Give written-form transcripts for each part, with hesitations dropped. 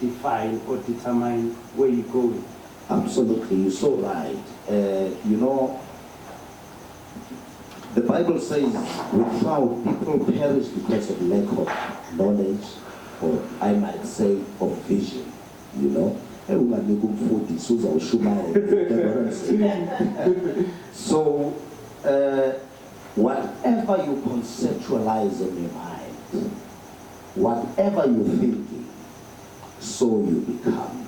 define or determine where you're going. Absolutely, you're so right. The Bible says, without people perish because of lack of knowledge, or I might say of vision, So, whatever you conceptualize in your mind, whatever you're thinking, so you become.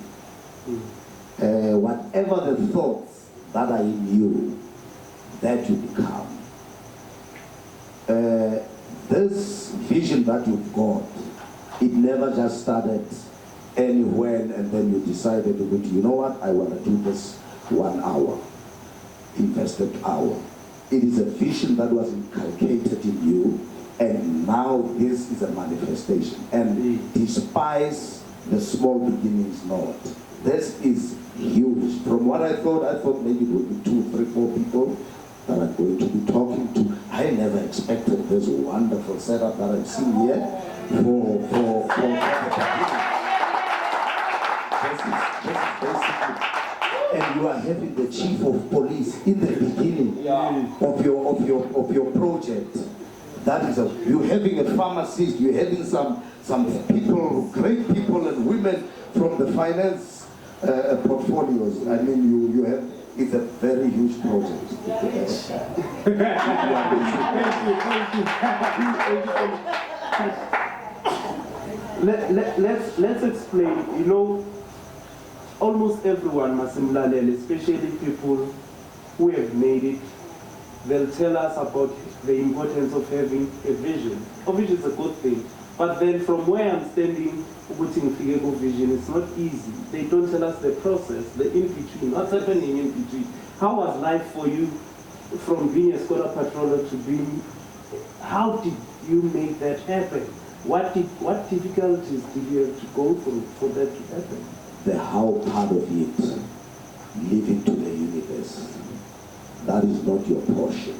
Whatever the thoughts that are in you, that you become. This vision that you've got, it never just started anywhere and then you decided, you know what, I want to do this 1 hour, invested hour. It is a vision that was inculcated in you, and now this is a manifestation. And despite the small beginnings, Lord, this is huge. From what I thought maybe it would be 2, 3, 4 people that I'm going to be talking to. I never expected this wonderful setup that I'm seeing here for this is basically, and you are having the chief of police in the beginning of your project. That is you're having a pharmacist, you're having some people, great people and women from the finance portfolios. I mean, you have, it's a very huge project. Let's explain. Almost everyone, Masimlalele, especially people who have made it, they'll tell us about the importance of having a vision. Obviously, it's a good thing. But then from where I'm standing, putting Figego vision, it's not easy. They don't tell us the process, the in-between, what's happening in between. How was life for you from being a scholar patroller to being, how did you make that happen? What difficulties did you have to go through for that to happen? The how part of it, living to the universe, that is not your portion.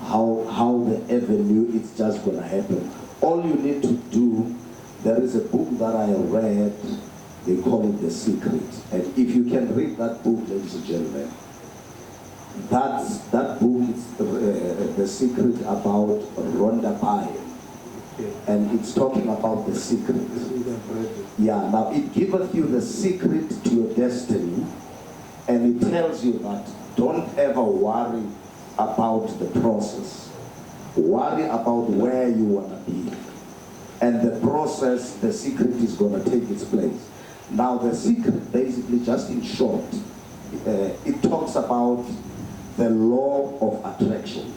How the avenue, it's just going to happen. All you need to do, there is a book that I read, they call it The Secret. And if you can read that book, ladies and gentlemen, that book is The Secret about Rhonda Byrne. And it's talking about the secret. Yeah, now it giveth you the secret to your destiny, and it tells you that don't ever worry about the process. Worry about where you want to be. And the process, the secret is going to take its place. Now the secret, basically, just in short, it talks about the law of attraction.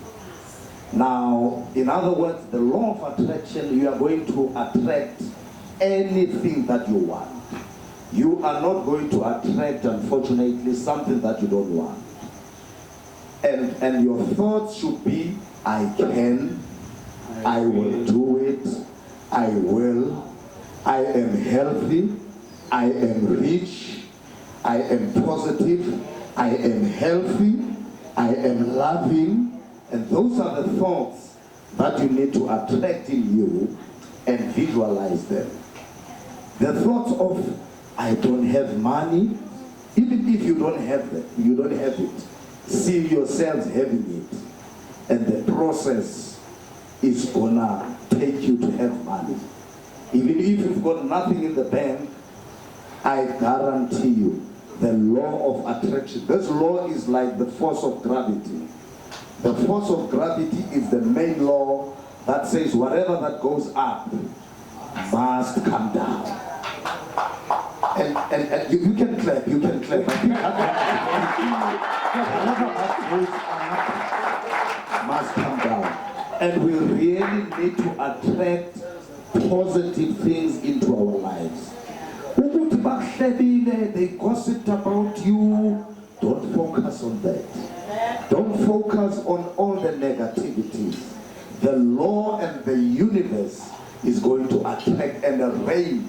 Now, in other words, the law of attraction, you are going to attract anything that you want. You are not going to attract, unfortunately, something that you don't want. And your thoughts should be, I can, I will do it, I will, I am healthy, I am rich, I am positive, I am healthy, I am loving. And those are the thoughts that you need to attract in you and visualize them. The thoughts of, I don't have money, even if you don't have it, see yourselves having it. And the process is gonna take you to have money. Even if you've got nothing in the bank, I guarantee you, the law of attraction, this law is like the force of gravity. The force of gravity is the main law that says whatever that goes up must come down. And you can clap, you can clap. I think whatever that goes up must come down. And we really need to attract positive things into our lives. They gossiped about you. Don't focus on that. Don't focus on all the negativities. The law and the universe is going to attract and arrange.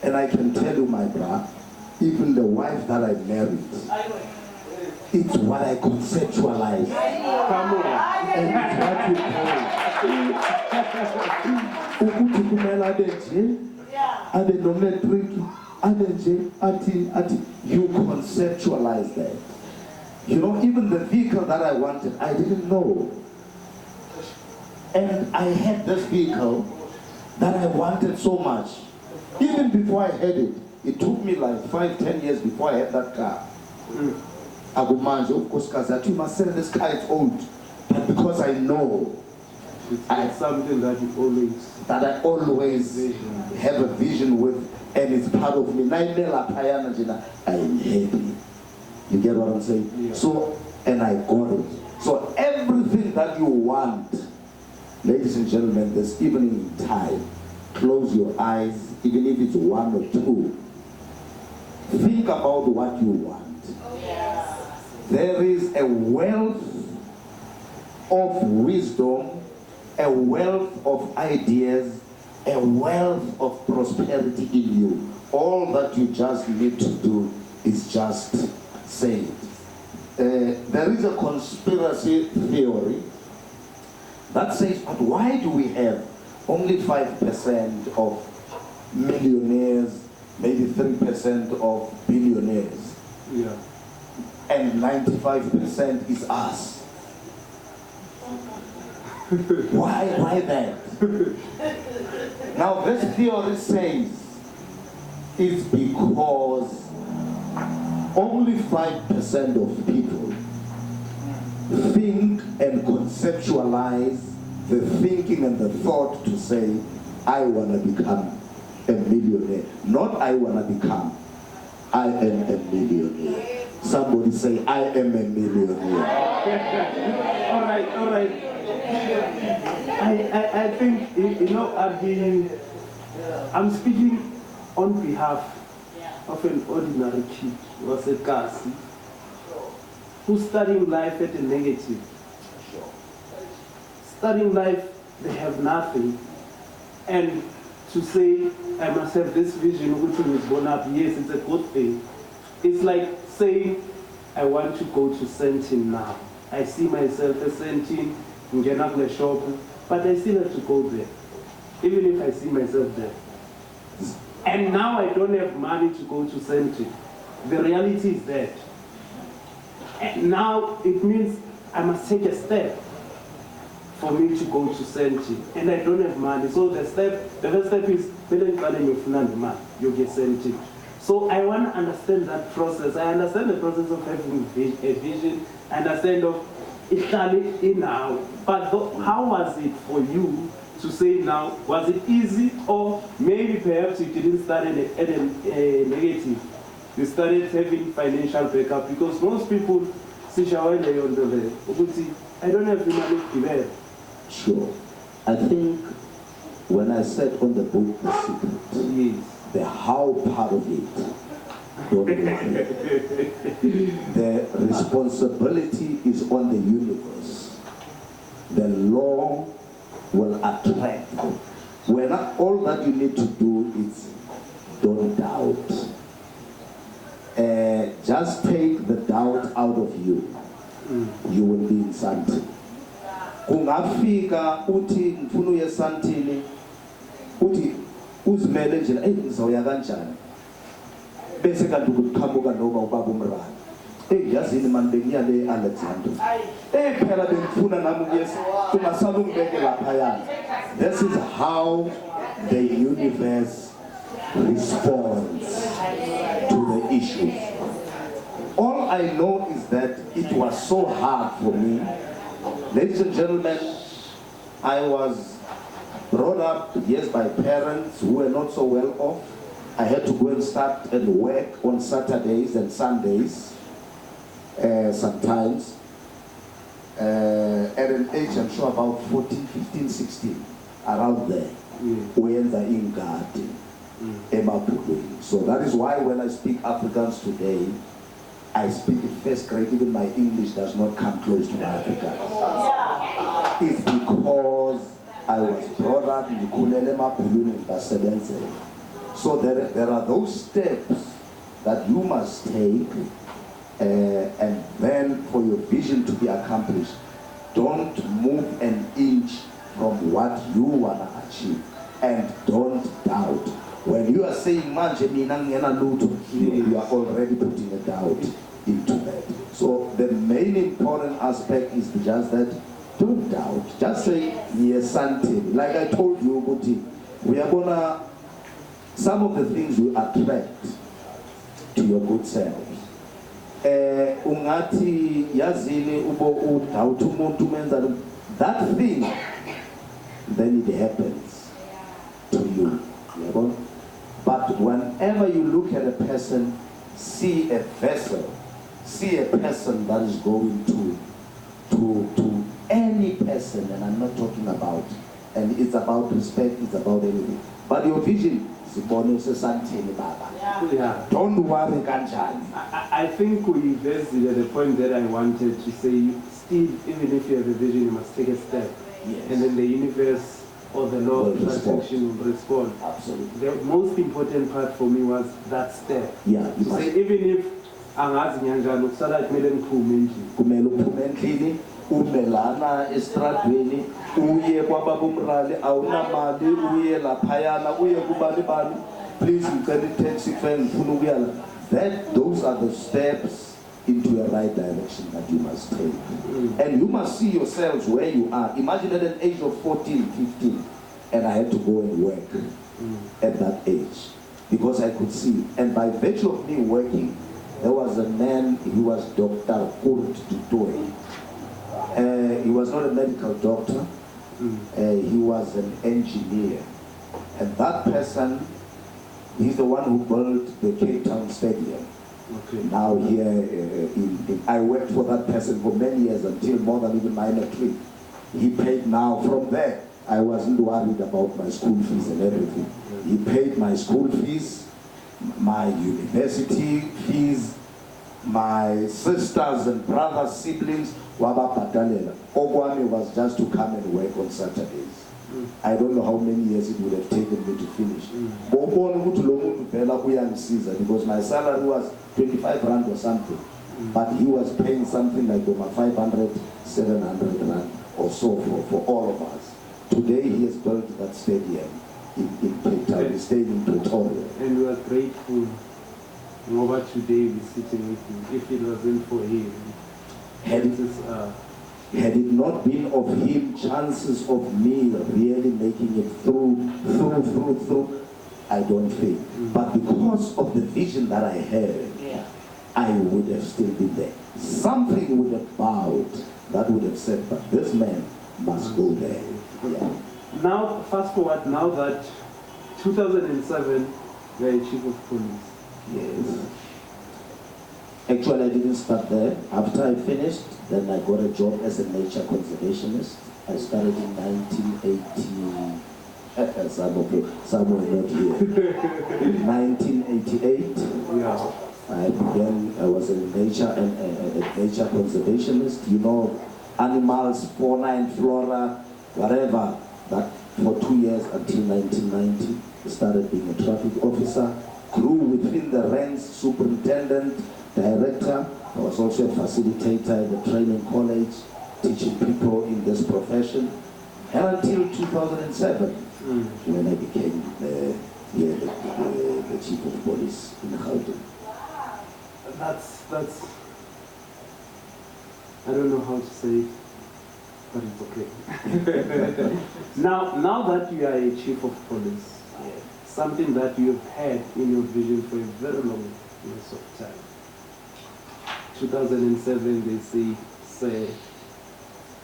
And I can tell you, my brother, even the wife that I married, it's what I conceptualize. Come on. And it's what you call. You conceptualize that. You know, even the vehicle that I wanted, I didn't know. And I had this vehicle that I wanted so much. Even before I had it, it took me like 5-10 years before I had that car. Abu Manjo, of course, because you must sell this car, it's old. But because I know it's something that I always have a vision with, and it's part of me. I am happy. You get what I'm saying? Yeah. So, and I got it. So everything that you want, ladies and gentlemen, this evening in time, close your eyes, even if it's 1 or 2. Think about what you want. There is a wealth of wisdom, a wealth of ideas, a wealth of prosperity in you. All that you just need to do is just say it. There is a conspiracy theory that says, but why do we have only 5% of millionaires, maybe 3% of billionaires? Yeah. And 95% is us. Why that? Now this theory says it's because only 5% of people think and conceptualize the thinking and the thought to say, I want to become a millionaire. Not I want to become, I am a millionaire. Somebody say, I am a millionaire. all right. I think, you know, I'm speaking on behalf of an ordinary kid who was a Kasi, who's studying life at a negative. Studying life, they have nothing. And to say, I must have this vision, which was born up, yes, it's a good thing. It's like saying, I want to go to Sentin now. I see myself as Sentin, in shop, but I still have to go there, even if I see myself there. And now I don't have money to go to Sentin. The reality is that. And now it means I must take a step for me to go to Sentin. And I don't have money. So the first step is, you get Sentin. So I want to understand that process. I understand the process of having a vision. I understand of it now. But how was it for you to say now? Was it easy, or maybe perhaps you didn't start at a negative? You started having financial backup, because most people say, I don't have the money to give. Sure. I think when I said on the book The Secret, Yes. the how part of it, don't worry. The responsibility is on the universe. The law will attract. All that you need to do is don't doubt. Just take the doubt out of you. You will be in something. Kungafika uthi ngifuna uye esantini uthi uzimele nje ngizoya kanjani bese kanti ukuqhamuka noma ubaba umrana yazini man bengiya le Alexander phela bengifuna nami ukuyesa ungasala ungibeke lapha yana. This is how the universe responds to the issues. All I know is that it was so hard for me. Ladies and gentlemen, I was brought up, yes, by parents who were not so well off. I had to go and start and work on Saturdays and Sundays, sometimes. At an age, I'm sure about 14, 15, 16, around there, when they're in garden. So that is why when I speak Afrikaans today, I speak in first grade, even my English does not come close to my Afrikaans. It's because I was brought up in the Kulele Mapulun in Basebenze. So there are those steps that you must take, and then for your vision to be accomplished, don't move an inch from what you want to achieve, and don't doubt. When you are saying manje mina ngena lutho, you are already putting a doubt into that. So the main important aspect is just that don't doubt. Just say yes, something. Like I told you, Buti, we are gonna some of the things will attract to your good self. Ungati yazini ubo doubt umuntu menza that thing, then it happens to you. But whenever you look at a person, see a vessel, see a person that is going to any person, and I'm not talking about, and it's about respect, it's about anything. But your vision is don't worry, kanjani. I think we visited at the point that I wanted to say, still, even if you have a vision, you must take a step. Yes. And then the universe or the law of attraction will respond. Absolutely. The most important part for me was that step. Yeah. To say, even if angazi nyanjani ukusala kumele ngiphume endlini. Kumele uphume endlini, umelana estradweni, uye kwababumrali, awunamali, uye laphayana, uye kubani bani, please ngicela taxi fare ngifuna ukuyala. Those are the steps into a right direction that you must take. And you must see yourselves where you are. Imagine at an age of 14, 15, and I had to go and work at that age because I could see. And by virtue of me working, there was a man, he was Dr. Kurt Dutoy. He was not a medical doctor, he was an engineer. And that person, he's the one who built the Cape Town Stadium. Okay. Now here, I worked for that person for many years until more than even my matric. He paid now from there. I wasn't worried about my school fees and everything. He paid my school fees, my university fees, my sisters and brothers, siblings, wabapatalela. Ogwami was just to come and work on Saturdays. I don't know how many years it would have taken me to finish. Because my salary was 25 rand or something. But he was paying something like over 500, 700 rand or so for all of us. Today he has built that stadium in Cape Town. He stayed in Pretoria. And we are grateful over today we're sitting with him. If it wasn't for him, had it not been of him, chances of me really making it through, I don't think. But because of the vision that I had, I would have still been there. Something would have bowed that would have said, but this man must go there. Yeah. Now, fast forward, now that 2007, you're a chief of police. Yes. Actually, I didn't start there. After I finished, then I got a job as a nature conservationist. I started in 1980. Somewhere not here. 1988. Yeah. I was a nature conservationist. You know, animals, fauna and flora, whatever. That for 2 years until 1990, I started being a traffic officer. Grew within the ranks, superintendent, director. I was also a facilitator at the training college, teaching people in this profession. And until 2007, when I became the chief of police in Gauteng. That's, I don't know how to say it, but it's okay. Now that you are a chief of police, something that you've had in your vision for a very long period of time. 2007, they say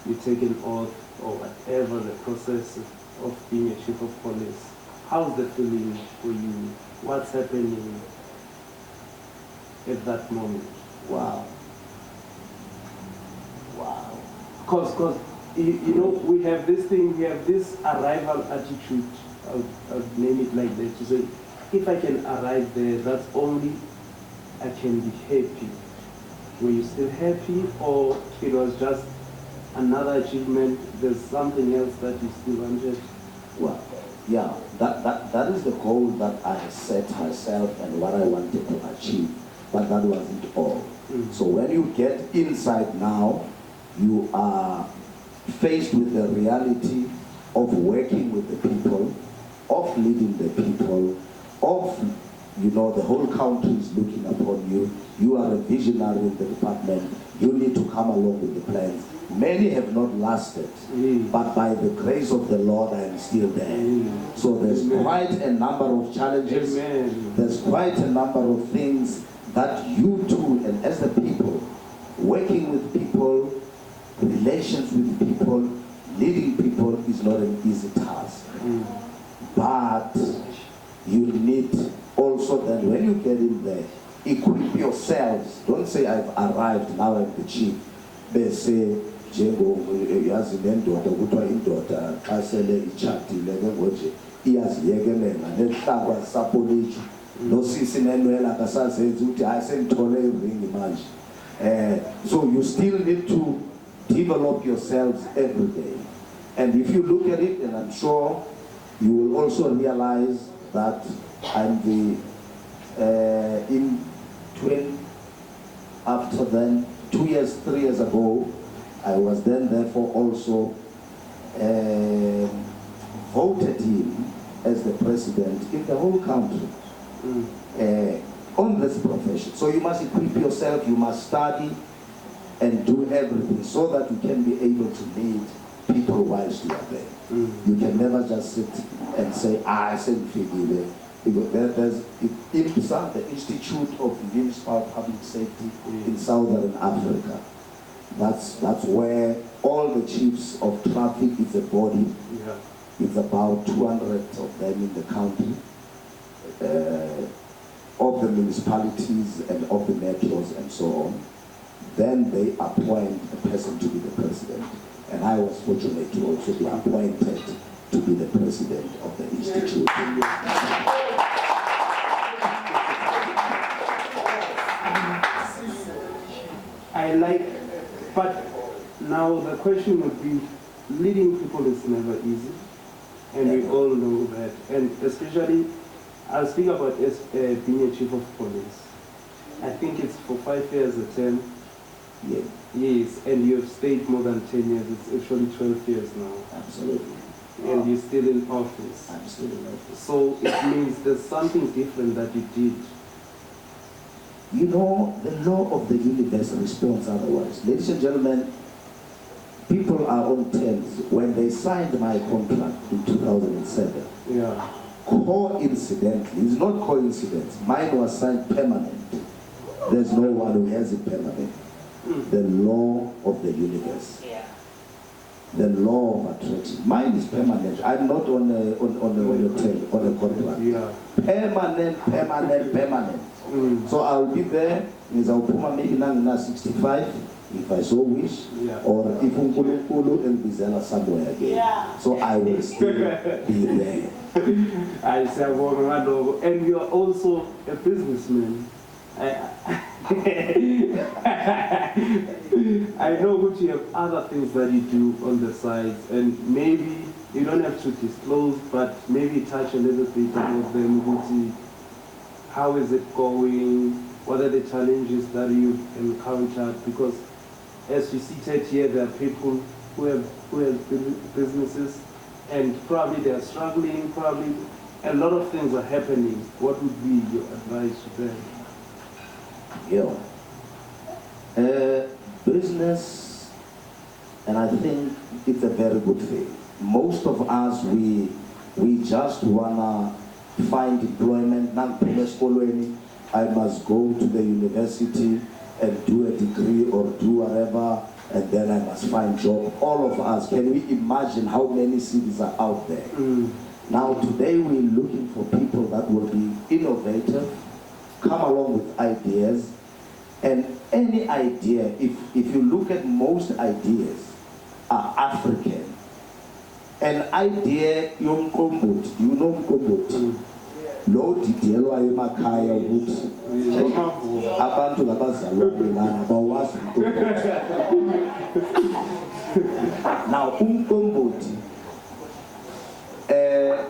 you take an oath or whatever the process of being a chief of police. How's the feeling for you? What's happening at that moment? Wow. Because you know, we have this thing, we have this arrival attitude, I'll name it like that, to say, if I can arrive there, that's only I can be happy. Were you still happy, or it was just another achievement, there's something else that you still wanted? Well, yeah, that is the goal that I set myself and what I wanted to achieve, but that wasn't all. So when you get inside now, you are faced with the reality of working with the people, of leading the people, of, the whole country is looking upon you. You are a visionary in the department. You need to come along with the plans. Many have not lasted, but by the grace of the Lord, I am still there. So there's quite a number of challenges. There's quite a number of things that you do, and as a people, working with people, relations with people, leading people is not an easy task. But you need also that when you get in there, equip yourselves. Don't say I've arrived, now I'm the chief. They say, yazi nendoda kuthiwa indoda xa sele itshatile ke ngoje iyaziyekelela nehlakwa sapolitsho nosisi nenwela kasazenzi ukuthi hayi sengithole iringi manje. So you still need to develop yourselves every day. And if you look at it, and I'm sure you will also realize that I'm after then, 3 years ago, I was then therefore also voted him as the president in the whole country on this profession. So you must equip yourself, you must study and do everything so that you can be able to lead people whilst you are there. You can never just sit and say, I said figure. There's IMSA, the Institute of Municipal Public Safety in Southern Africa. That's where all the chiefs of traffic is a body. It's about 200 of them in the country, of the municipalities and of the metros and so on. Then they appoint a person to be the president. And I was fortunate to also be appointed to be the president of the institute. But now the question would be, leading people is never easy, and we all know that. And especially, I'll speak about being a chief of police. I think it's for 5 years a term. Yeah. Yes, and you have stayed more than 10 years. It's actually 12 years now. Absolutely. And you're still in office. I'm still in office. So it means there's something different that you did. The law of the universe responds otherwise. Ladies and gentlemen, people are on terms. When they signed my contract in 2007, coincidentally, it's not coincidence, mine was signed permanent. There's no one who has it permanent. The law of the universe. The law of attraction. Mine is permanent. I'm not on a contract. Permanent. So I'll be there. I'll put my maybe now 65 if I so wish, or if Unkulunkulu and Bizela somewhere again. So I will still be there. I say, and you are also a businessman. I know that you have other things that you do on the side, and maybe you don't have to disclose, but maybe touch a little bit about them. How is it going? What are the challenges that you've encountered? Because as you seated here, there are people who have businesses, and probably they are struggling. Probably a lot of things are happening. What would be your advice to them? Business, and I think it's a very good thing. Most of us, we just wanna find employment. I must go to the university and do a degree or do whatever, and then I must find job. All of us, can we imagine how many cities are out there? Now today we're looking for people that will be innovative, come along with ideas. And any idea, if you look at most ideas, are African. An idea, yomqombothi, you know mqombothi? Lo didiyelwa emakhaya ukuthi abantu labazalwane lana bawazi mqombothi. Now umqombothi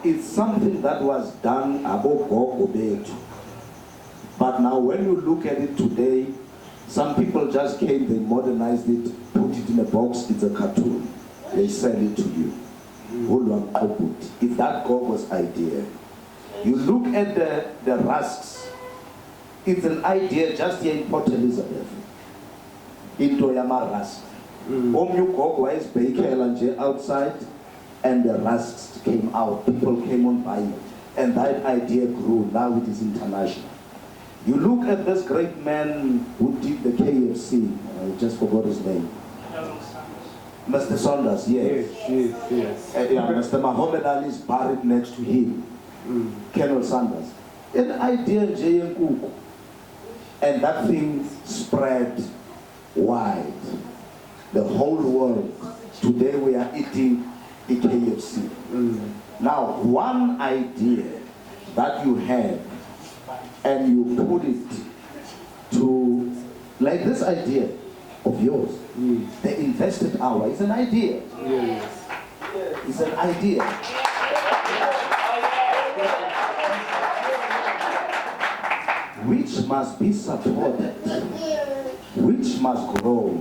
is something that was done abogogo bethu. But now when you look at it today, some people just came, they modernized it, put it in a box, it's a cartoon. They sell it to you. If that Gogo's idea, You look at the rusks. It's an idea just here in Port Elizabeth. Into Yama rusk. Omugogo is baking outside, and the rusks came out. People came on buying, and that idea grew. Now it is international. You look at this great man who did the KFC. I just forgot his name. Mr. Saunders, yes. Yes. Yeah, Mr. Muhammad Ali is buried next to him. Colonel Sanders. An idea in Kuku. And that thing spread wide. The whole world. Today we are eating a KFC. Now, one idea that you have and you put it to, like this idea of yours, the invested hour is an idea. Yes. It's an idea. Which must be supported, which must grow.